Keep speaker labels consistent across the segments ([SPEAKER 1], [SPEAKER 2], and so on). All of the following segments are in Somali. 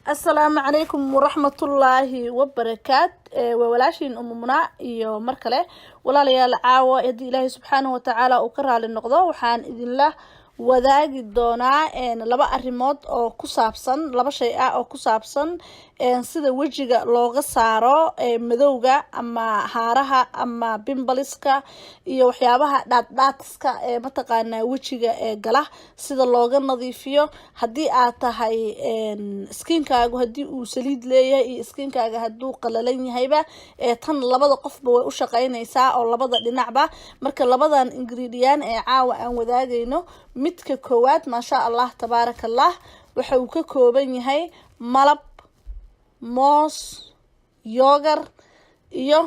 [SPEAKER 1] السلام عليكم ورحمة الله وبركاته وولاشين أممنا iyo markale walaalayaal caawa idii Ilaahay subhanahu wa ta'ala uu ka raali noqdo waxaan idin la wadaagi doonaa laba arrimood oo ku saabsan laba shay oo ku saabsan sida wajiga looga saaro madowga ama haaraha ama bimbaliska iyo waxyaabaha dhaadhaadka mataqaana wajiga gala sida looga nadiifiyo hadii aad tahay skinkaagu hadii uu saliid leeyahay iyo skinkaaga haduu qalalan yahayba tan labada qofba way u shaqeynaysaa oo labada dhinacba marka labadan ingredient caawa aan wadaagayno midka koowaad ma sha Allah tabarakallah waxa uu ka kooban yahay malab moos yogurt iyo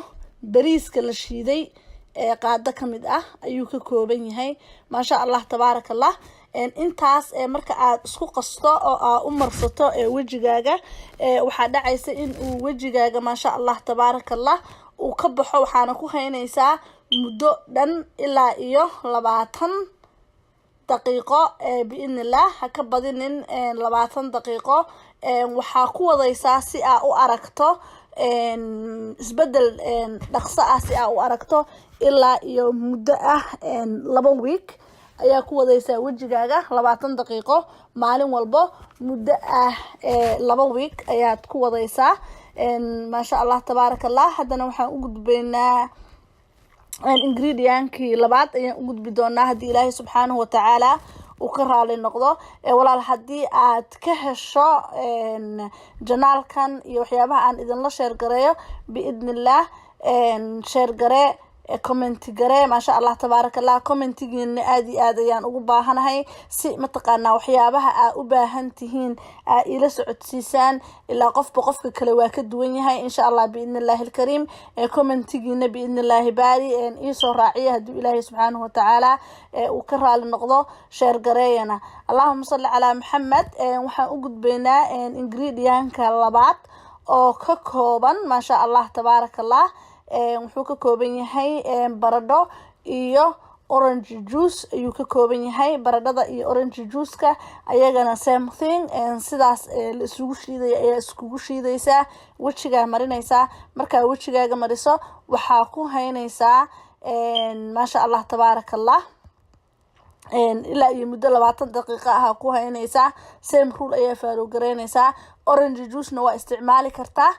[SPEAKER 1] bariiska la shiiday qaado kamid ayuu ka kooban yahay ma sha Allah tabarakallah intaas marka aad isku qasto oo aad u marsato wajigaaga waxa dhacaysa in uu wajigaaga ma sha Allah tabarakallah uu ka baxo waxaana ku haynaysaa muddo dhan ilaa iyo 20 daqiiqo biidna Allah haka badinin 20 daqiiqo waxa ku wadaysaa si aad u aragto isbedel dhaqso si aad u aragto ilaa iyo muddo 2 week ayaa ku wadaysaa wajigaaga 20 daqiiqo maalin walba muddo 2 week ayaad ku wadaysaa ma sha Allah tabarakallah hadana waxaan u gudbaynaa ingredient-kii labaad ayaan u gudbi doonaa hadii Ilaahay subhanahu wa ta'ala uu ka raali noqdo walaal hadii aad ka hesho janaalkan iyo waxyaabaha aan idin la share gareeyo biidnillah share garee comment garee ma sha Allah tabarakallah commentigiina aad iyo aad ayaan ugu baahanahay si mataqaana waxyaabaha aad u baahan tihiin ila socodsiisaan ilaa qofka kale waa ka duwan yahay insha Allah biidnillah alkareem commentigiina biidnillah baari ii soo raaciya hadii Ilaahay subhanahu wa ta'ala uu ka raali noqdo share gareeyana Allahumma salli ala Muhammad waxaan u gudbaynaa ingredient-ka labaad oo ka kooban ma sha Allah tabarakallah wuxuu ka kooban yahay baradho iyo orange juice ayuu ka kooban yahay baradhada iyo orange juice-ka ayagana same thing sidaas la isugu shiiday ayaa iskugu shiidaysaa wajiga marinaysaa marka wajigaaga mariso waxa ku haynaysaa ma sha Allah tabarakallah ilaa iyo muddo 20 daqiiqo ku haynaysaa same rule ayaa faaro gareynaysaa orange juice-na waa isticmaali kartaa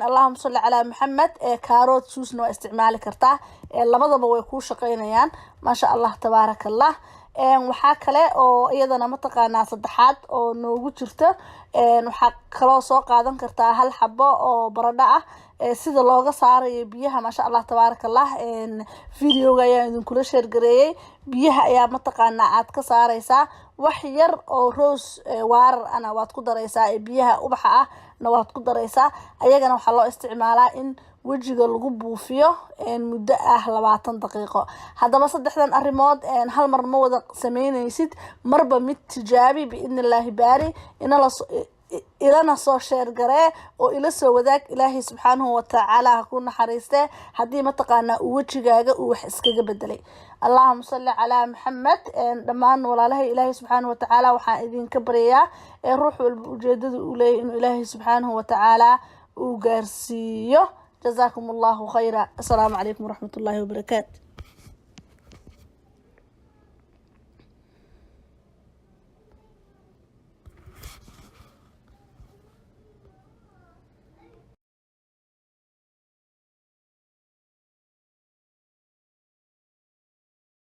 [SPEAKER 1] اللهم صل على محمد كاروت juice waa isticmaali kartaa labadaba way ku shaqeynayaan ma sha Allah tabarakallah waxa kale oo iyadana mataqaana saddexaad oo noogu jirto waxa kale soo qaadan kartaa hal xabo oo baradho sida looga saarayo biyaha ma sha Allah tabarakallah video-ga ayaan idin kula share gareeyay biyaha ayaa mataqaana aad ka saaraysaa wax yar oo rose warar ana waad ku daraysaa biyaha ubaxa na waad ku daraysaa ayagana waxa loo isticmaalaa in wajiga lagu buufiyo muddo 20 daqiiqo hadaba saddexdan arrimood hal mar ma wada sameynaysid marba mid tijaabi biidnillah baari ilana soo share garee oo ila soo wadaag Ilaahay subhanahu wa ta'ala ku naxariiste hadii mataqaana wajigaaga uu wax iskaga bedelay Allahumma salli ala Muhammad dhamaan walaalahay Ilaahay subhanahu wa ta'ala waxaan idin ka bariyaa ruux walba ujeedada uu leeyahay inuu Ilaahay subhanahu wa ta'ala uu gaarsiiyo jazakumullahu khayra assalamu alaykum wa rahmatullahi wa barakatuh